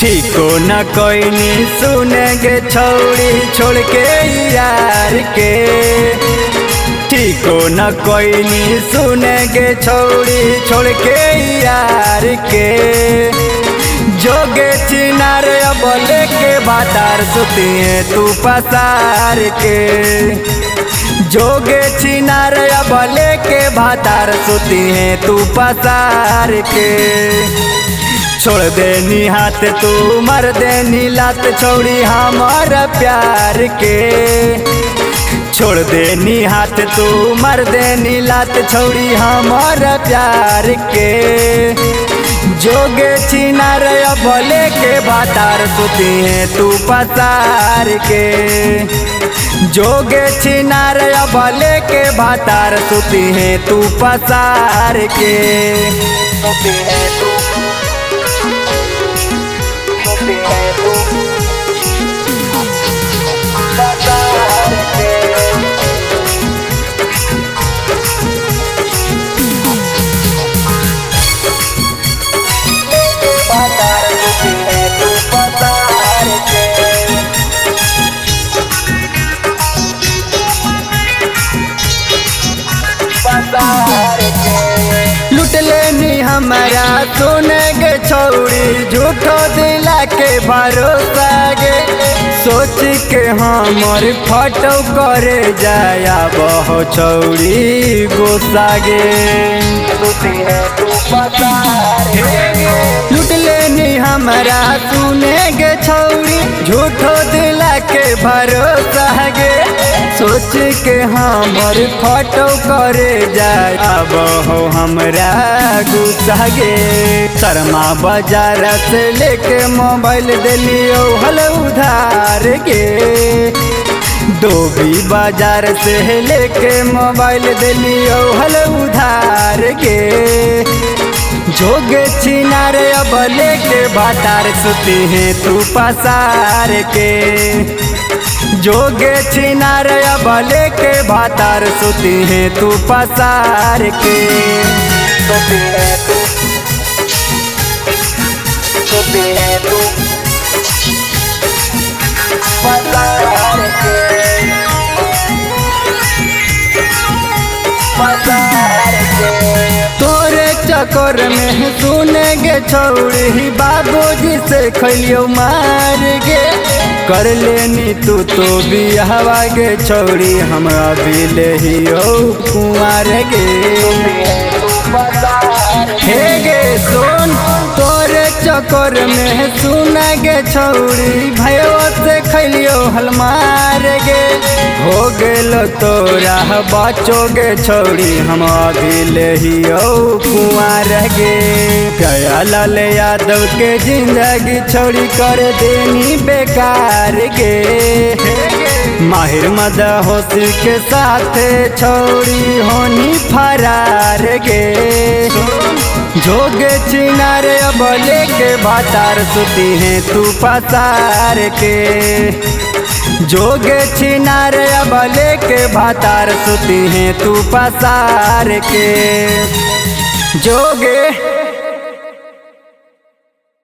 ठीको न कोई नी सुनेगे छौड़ी छोड़ के यार के। ठीको न कोई नी सुनेगे छौड़ी छोड़ के यार के। जोगे चिनार अब लेके बातार सुती है तू पसार के। जोगे चिनार अब लेके बातार सुती है तू पसार के। छोड़ देनी हाथ तू मर देनी लात छौड़ी हमार प्यार के। छोड़ देनी हाथ तू मर देनी लात छौड़ी हमार प्यार के। जोगे चिनार अब लेके बातार सुती है तू पसार के। जोगे चिनार अब लेके बातार सुती है तू पसार के। सुती है तू लुट लेनी हमारा सुनेगे छौड़ी झूठो दिला के भरोसा गे। सोच के हमर फटो करे जाया बहु छौड़ी गोसा गे। लुट लेनी हमारा सुनेगे छौड़ी झूठो दिला के भरोसा गे। सोच के हमर फटो करे जाए अब हो हमरा गुस्सा गे। शर्मा बाजार से लेके मोबाइल दिलियो हल उधार गे। डोभी बाजार से लेके मोबाइल दिलियो हल उधार गे। जोगे चिनार अब लेके बातार सुती है तू पसार के। जोगे चिनार अब लेके बातार सुती है तू पसार के। सुती है तू सुती है तू पसार के। पसार के तोरे चक्कर में सुनेगे छौड़ी बाबूजी से खलियो मार गे। कर लेनी तू तो बियाहवा गे छौड़ी हमरा भी लेहियो कुंवार गे। हे गे सुन तोरे चक्कर में सुनेगे छौड़ी भयो से खलियो हलमार गे। हो गेल तोरा बचोगे छौड़ी हम भी लेहियो कुंवार गे। गया लाल यादव के जिंदगी छौड़ी कर देनी बेकार गे। माहिर मदहोशी के साथ छौड़ी होनी फरार गे। जोगे चिनार अब लेके बातार सुती है तू पसार के। जोगे चिनार अब लेके बातार सुती है तू पसार के। जोगे